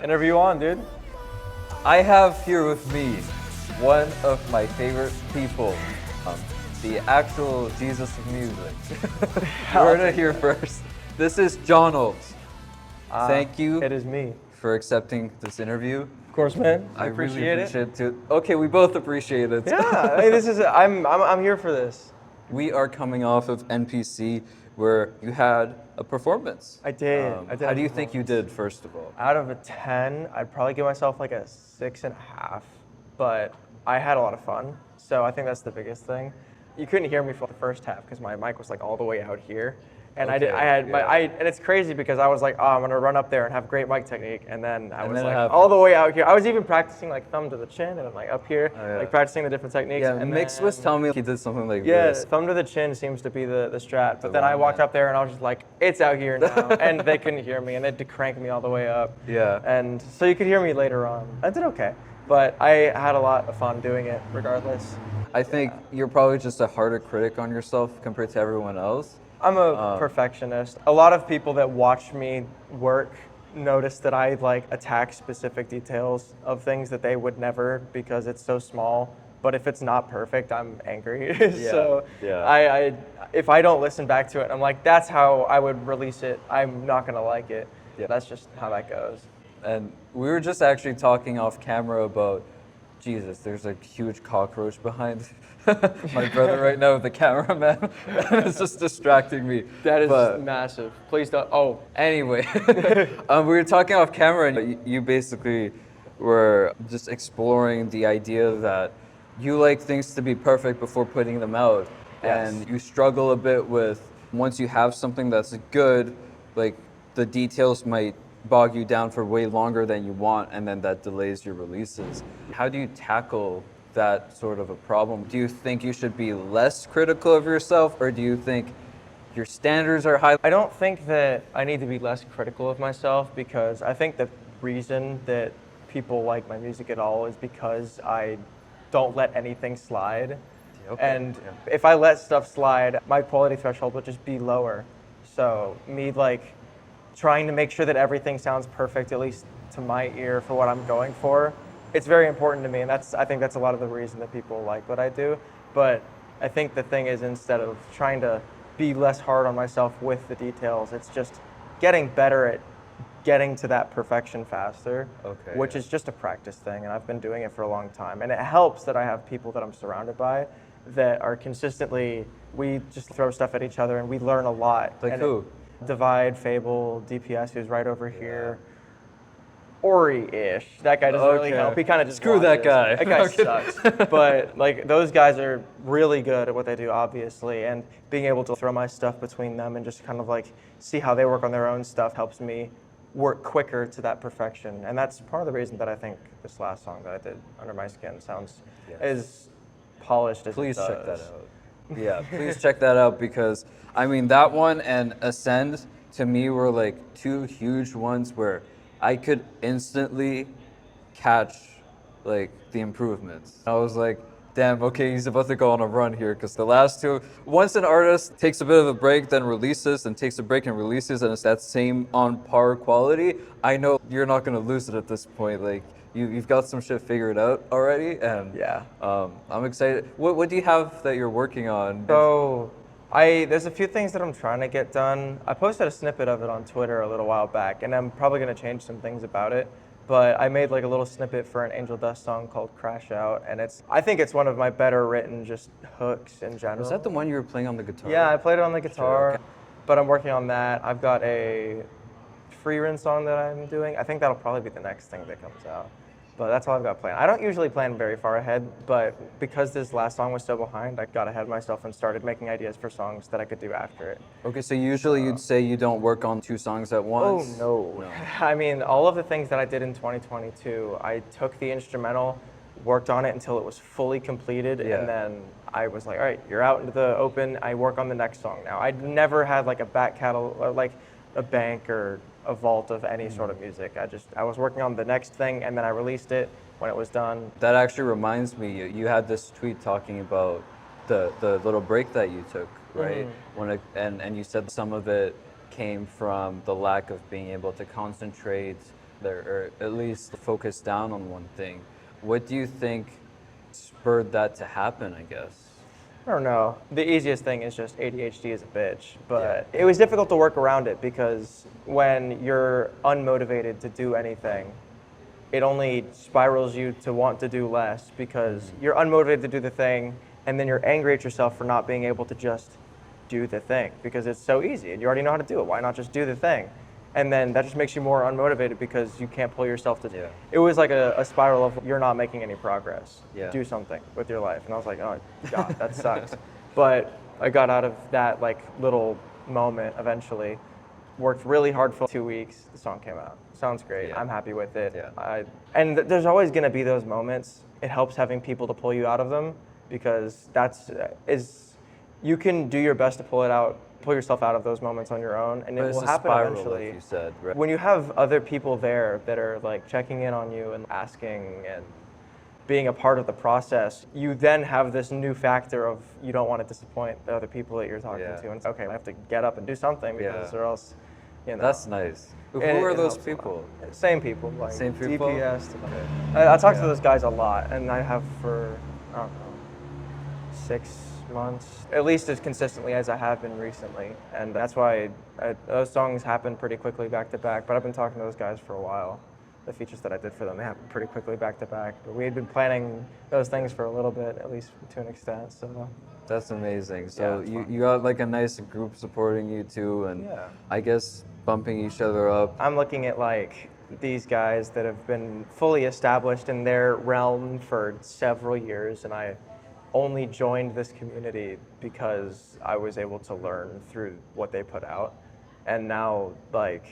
Interview on, dude. I have here with me one of my favorite people, the actual Jesus of music. You heard it here first. This is Johnald. Thank you. It is me. For accepting this interview. Of course, man. I really appreciate it too. Okay, we both appreciate it. Yeah, I mean, this is I'm here for this. We are coming off of NPC where you had a performance. I did. How do you think you did, first of all? Out of a 10, I'd probably give myself like a 6.5, but I had a lot of fun. So I think that's the biggest thing. You couldn't hear me for the first half because my mic was like all the way out here. And Okay, and it's crazy because I was like, oh, I'm gonna run up there and have great mic technique, and then I was like happens. all the way out here. I was even practicing like thumb to the chin and like up here, yeah. like practicing the different techniques. Yeah, and Mix was telling me he did something like yeah, this. thumb to the chin seems to be the strat. But then I one, walked yeah. up there and I was just like, it's out here now, and they couldn't hear me, and they had to crank me all the way up. Yeah. And so you could hear me later on. I did okay, but I had a lot of fun doing it regardless. I think you're probably just a harder critic on yourself compared to everyone else. I'm a perfectionist. A lot of people that watch me work notice that I like attack specific details of things that they would never because it's so small. But if it's not perfect, I'm angry. So I if I don't listen back to it, I'm like, that's how I would release it. I'm not gonna like it. Yeah. That's just how that goes. And we were just actually talking off camera about, Jesus, there's a huge cockroach behind my brother right now, the cameraman. It's just distracting me. That is massive. Please don't. Oh, Anyway, we were talking off camera, and you basically were just exploring the idea that you like things to be perfect before putting them out. Yes. And you struggle a bit with, once you have something that's good, like the details might bog you down for way longer than you want, and then that delays your releases. How do you tackle that sort of a problem? Do you think you should be less critical of yourself, or do you think your standards are high? I don't think that I need to be less critical of myself because I think the reason that people like my music at all is because I don't let anything slide. And if I let stuff slide, my quality threshold would just be lower. So me like trying to make sure that everything sounds perfect, at least to my ear for what I'm going for, it's very important to me, and I think that's a lot of the reason that people like what I do. But I think the thing is, instead of trying to be less hard on myself with the details, it's just getting better at getting to that perfection faster, which is just a practice thing, and I've been doing it for a long time. And it helps that I have people that I'm surrounded by that are consistently, we just throw stuff at each other and we learn a lot. Like and who? Divide, Fable, DPS, who's right over here. Ori-ish. That guy doesn't really help. He kind of just Screw that watches. guy. That guy sucks. But like those guys are really good at what they do, obviously, and being able to throw my stuff between them and just kind of like see how they work on their own stuff helps me work quicker to that perfection. And that's part of the reason that I think this last song that I did, Under My Skin, sounds as polished as Please it does. check that out. Yeah, please check that out, because I mean that one and Ascend to me were like two huge ones where I could instantly catch like the improvements. I was like, damn, okay, he's about to go on a run here, because the last two, once an artist takes a bit of a break, then releases, and takes a break and releases, and it's that same on par quality, I know you're not gonna lose it at this point. Like you've got some shit figured out already, and I'm excited. What do you have that you're working on? So there's a few things that I'm trying to get done. I posted a snippet of it on Twitter a little while back, and I'm probably going to change some things about it. But I made like a little snippet for an Angel Dust song called Crash Out, and I think it's one of my better written just hooks in general. Was that the one you were playing on the guitar? Yeah, I played it on the guitar, okay. But I'm working on that. I've got a Freerin song that I'm doing. I think that'll probably be the next thing that comes out. But that's all I've got planned. I don't usually plan very far ahead, but because this last song was so behind, I got ahead of myself and started making ideas for songs that I could do after it. Okay, so usually you'd say you don't work on two songs at once? Oh, no. I mean, all of the things that I did in 2022, I took the instrumental, worked on it until it was fully completed, and then I was like, all right, you're out into the open, I work on the next song now. I'd never had like a back catalog, like a bank or a vault of any sort of music. I was working on the next thing, and then I released it when it was done. That actually reminds me, you had this tweet talking about the little break that you took, right? And you said some of it came from the lack of being able to concentrate there, or at least focus down on one thing. What do you think spurred that to happen, I guess? I don't know. The easiest thing is just ADHD is a bitch, but it was difficult to work around it because when you're unmotivated to do anything, it only spirals you to want to do less because you're unmotivated to do the thing, and then you're angry at yourself for not being able to just do the thing because it's so easy and you already know how to do it. Why not just do the thing? And then that just makes you more unmotivated because you can't pull yourself to. Yeah. It was like a spiral of you're not making any progress. Yeah. Do something with your life. And I was like, oh God, that sucks. But I got out of that like little moment eventually. Worked really hard for 2 weeks. The song came out. Sounds great. Yeah. I'm happy with it. Yeah. There's always going to be those moments. It helps having people to pull you out of them because you can do your best to pull yourself out of those moments on your own, and But it it's will a happen spiral, eventually. like you said, right? When you have other people there that are like checking in on you and asking and being a part of the process, you then have this new factor of you don't want to disappoint the other people that you're talking Yeah. to. And it's okay, I have to get up and do something because Yeah. or else, That's nice. Who it- are it those helps a lot. people? Same people, like Same people? DPS. Okay. I talk to Yeah. those guys a lot, and I have for, I don't know, 6 months, at least as consistently as I have been recently. And that's why those songs happen pretty quickly back to back, but I've been talking to those guys for a while. The features that I did for them, they happened pretty quickly back to back. But we had been planning those things for a little bit, at least to an extent, so. That's amazing. Yeah, So it's you, fun. you got like a nice group supporting you too, and Yeah. I guess bumping each other up. I'm looking at like these guys that have been fully established in their realm for several years, and I only joined this community because I was able to learn through what they put out. And now like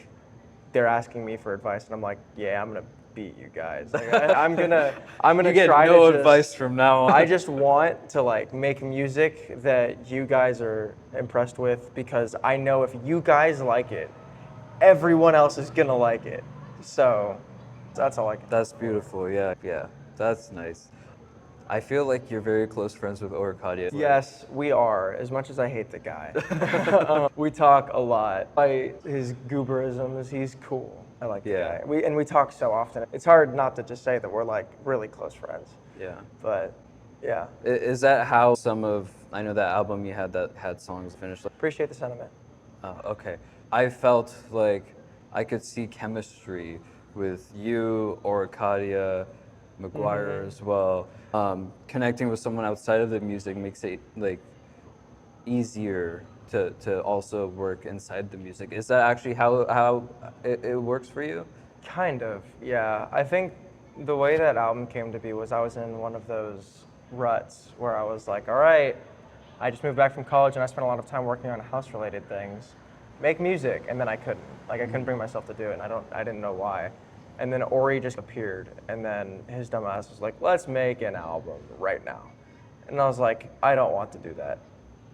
they're asking me for advice, and I'm like, yeah, I'm gonna beat you guys. Like, I'm gonna You get try no to just, advice from now on. I just want to like make music that you guys are impressed with because I know if you guys like it, everyone else is gonna like it. So that's all I can. That's beautiful. Yeah, yeah, that's nice. I feel like you're very close friends with Orkadia. Yes, we are. As much as I hate the guy, we talk a lot. His gooberisms, he's cool. I like the Yeah. guy. We talk so often. It's hard not to just say that we're like really close friends. Yeah. But yeah, Is that how I know that album you had that had songs finished? appreciate the sentiment. Oh, okay. I felt like I could see chemistry with you, Orkadia, McGuire as well. Connecting with someone outside of the music makes it like easier to also work inside the music. Is that actually how it works for you? Kind of, yeah. I think the way that album came to be was I was in one of those ruts where I was like, all right, I just moved back from college and I spent a lot of time working on house-related things. Make music, and then I couldn't. Like I couldn't bring myself to do it, and I didn't know why. And then Ori just appeared, and then his dumb ass was like, let's make an album right now. And I was like, I don't want to do that,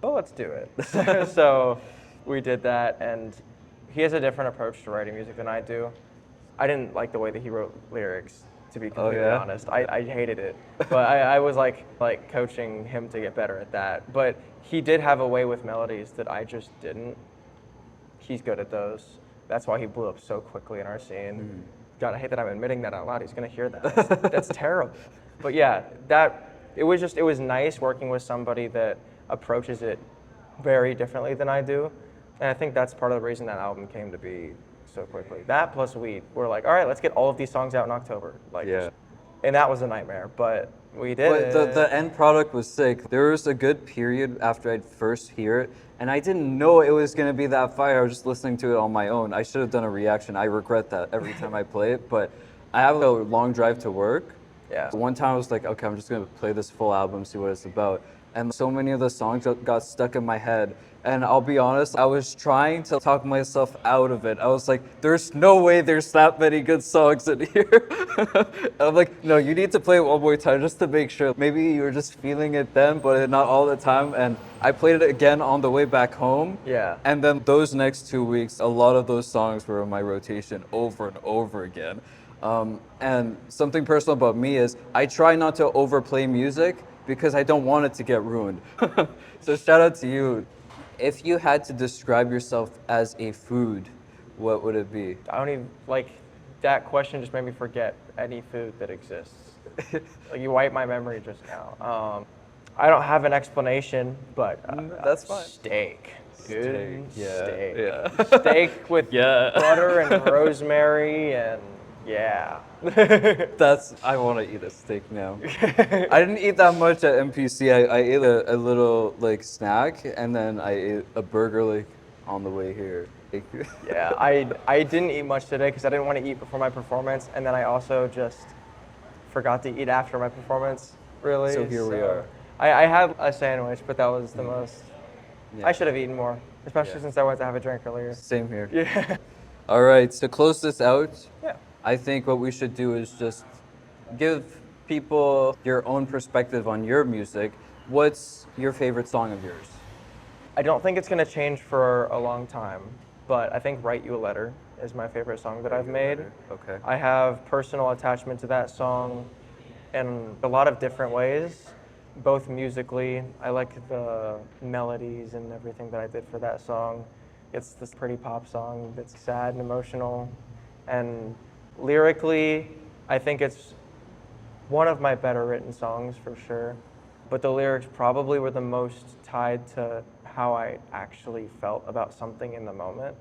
but let's do it. So we did that, and he has a different approach to writing music than I do. I didn't like the way that he wrote lyrics, to be completely yeah? honest. I hated it. But I was like coaching him to get better at that. But he did have a way with melodies that I just didn't. He's good at those. That's why he blew up so quickly in our scene. God, I hate that I'm admitting that out loud. He's gonna hear that. That's terrible. But yeah, it was nice working with somebody that approaches it very differently than I do. And I think that's part of the reason that album came to be so quickly. That plus we were like, all right, let's get all of these songs out in October. Like, Yeah. And that was a nightmare, but we did But it. the end product was sick. There was a good period after I'd first hear it, and I didn't know it was gonna be that fire. I was just listening to it on my own. I should have done a reaction. I regret that every time I play it, but I have a long drive to work. Yeah. One time I was like, okay, I'm just gonna play this full album, see what it's about. And so many of the songs got stuck in my head. And I'll be honest, I was trying to talk myself out of it. I was like, there's no way there's that many good songs in here. And I'm like, no, you need to play it one more time just to make sure. Maybe you were just feeling it then, but not all the time. And I played it again on the way back home. Yeah. And then those next 2 weeks, a lot of those songs were in my rotation over and over again. And something personal about me is I try not to overplay music because I don't want it to get ruined. So shout out to you. If you had to describe yourself as a food, what would it be? I don't even like That question just made me forget any food that exists. Like you wiped my memory just now. I don't have an explanation, but That's fine. steak. Good steak. Yeah. Steak with Yeah. butter and rosemary and yeah. I want to eat a steak now. I didn't eat that much at MPC. I ate a little like snack, and then I ate a burger like on the way here. Yeah, I didn't eat much today because I didn't want to eat before my performance, and then I also just forgot to eat after my performance, really. So here we are. I had a sandwich, but that was the most. Yeah. I should have eaten more, especially since I went to have a drink earlier. Same here. Yeah. All right, to close this out, Yeah. I think what we should do is just give people your own perspective on your music. What's your favorite song of yours? I don't think it's going to change for a long time, but I think Write You a Letter is my favorite song that I've made. Okay. I have personal attachment to that song in a lot of different ways, both musically. I like the melodies and everything that I did for that song. It's this pretty pop song that's sad and emotional. And lyrically, I think it's one of my better written songs for sure. But the lyrics probably were the most tied to how I actually felt about something in the moment.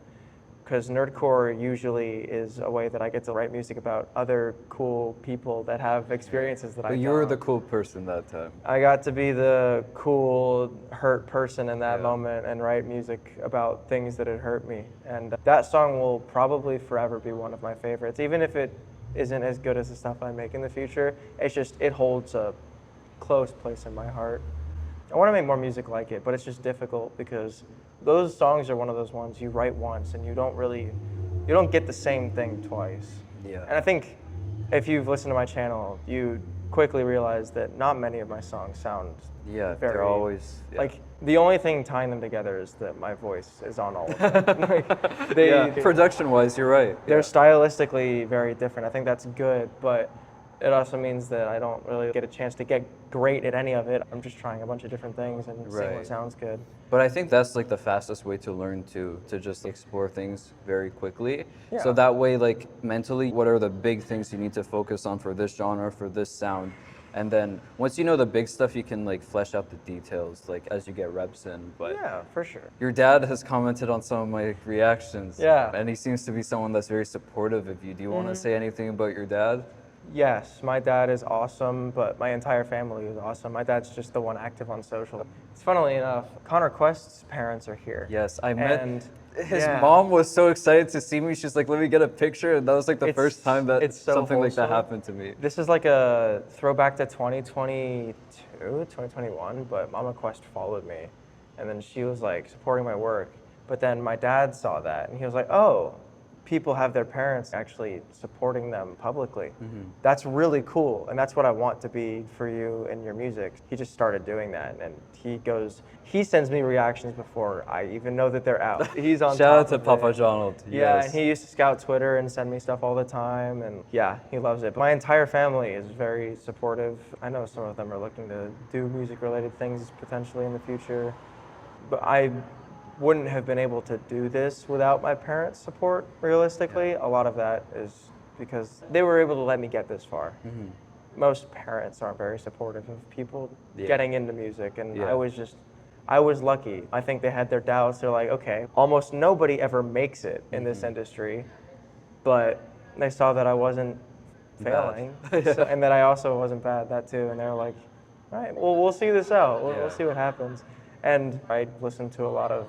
Because Nerdcore usually is a way that I get to write music about other cool people that have experiences that I But don't. you were the cool person that time. I got to be the cool, hurt person in that Yeah. moment and write music about things that had hurt me. And that song will probably forever be one of my favorites. Even if it isn't as good as the stuff I make in the future, it holds a close place in my heart. I want to make more music like it, but it's just difficult because those songs are one of those ones you write once and you don't get the same thing twice. Yeah. And I think if you've listened to my channel, you quickly realize that not many of my songs sound Yeah, very, they're always like the only thing tying them together is that my voice is on all of them. Like, Production-wise, you're right. they're stylistically very different. I think that's good, but it also means that I don't really get a chance to get great at any of it. I'm just trying a bunch of different things and seeing Right. what sounds good. But I think that's like the fastest way to learn to just explore things very quickly. Yeah. So that way, like mentally, what are the big things you need to focus on for this genre, for this sound? And then once you know the big stuff, you can like flesh out the details like as you get reps in. But Yeah, for sure. your dad has commented on some of my reactions. Yeah. And he seems to be someone that's very supportive of you. Do you want to say anything about your dad? Yes, my dad is awesome, but my entire family is awesome. My dad's just the one active on social. It's funnily enough, Connor Quest's parents are here. Yes, I met. And His yeah. mom was so excited to see me. She's like, "Let me get a picture," and that was like the first time that it's so something like that wholesome. happened to me. This is like a throwback to 2022, 2021, but Mama Quest followed me. And then she was like supporting my work. But then my dad saw that and he was like, oh, people have their parents actually supporting them publicly. That's really cool. And that's what I want to be for you and your music. He just started doing that. And he sends me reactions before I even know that they're out. He's on Shout out top to of Papa it. Johnald. Yeah, Yes. and he used to scout Twitter and send me stuff all the time, and yeah, he loves it. But my entire family is very supportive. I know some of them are looking to do music-related things potentially in the future, but I wouldn't have been able to do this without my parents' support, realistically. A lot of that is because they were able to let me get this far. Most parents aren't very supportive of people getting into music, and Yeah. I was lucky. I think they had their doubts. They're like, okay, almost nobody ever makes it in this industry, but they saw that I wasn't failing, and that I also wasn't bad, that too. And they were like, all right, well, we'll see this out. We'll see what happens. And I listened to a lot of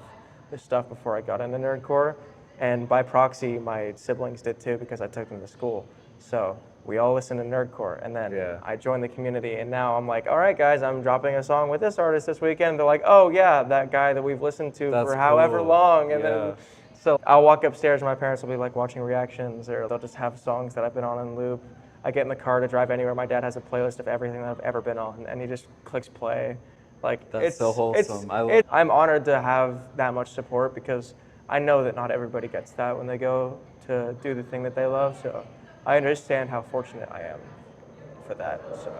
this stuff before I got into Nerdcore, and by proxy, my siblings did too because I took them to school. So we all listened to Nerdcore, and then I joined the community, and now I'm like, all right, guys, I'm dropping a song with this artist this weekend. They're like, oh yeah, that guy that we've listened to That's for however cool. long, and Yeah. then so I'll walk upstairs, and my parents will be like watching reactions, or they'll just have songs that I've been on in loop. I get in the car to drive anywhere. My dad has a playlist of everything that I've ever been on, and he just clicks play. Like That's so wholesome. I love I'm honored to have that much support because I know that not everybody gets that when they go to do the thing that they love. So I understand how fortunate I am for that. So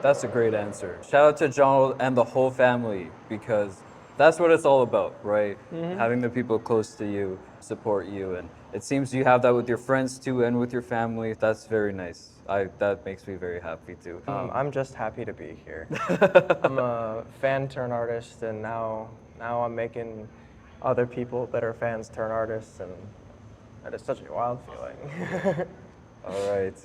That's a great answer. Shout out to Johnald and the whole family because that's what it's all about, right? Having the people close to you support you, and it seems you have that with your friends too and with your family. That's very nice. That makes me very happy too. I'm just happy to be here. I'm a fan turn artist, and now I'm making other people that are fans turn artists, and that is such a wild feeling. All right.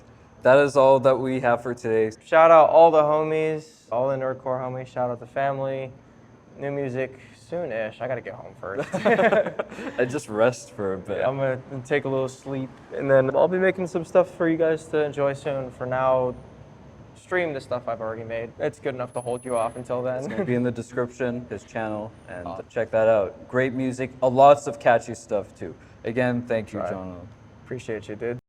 That is all that we have for today. Shout out all the homies, all the Nerdcore homies. Shout out the family. New music soon-ish. I gotta get home first. I just rest for a bit. I'm gonna take a little sleep, and then I'll be making some stuff for you guys to enjoy soon. For now, stream the stuff I've already made. It's good enough to hold you off until then. It's gonna be in the description, his channel, and check that out. Great music, lots of catchy stuff too. Again, thank you, Right. Johnald. Appreciate you, dude.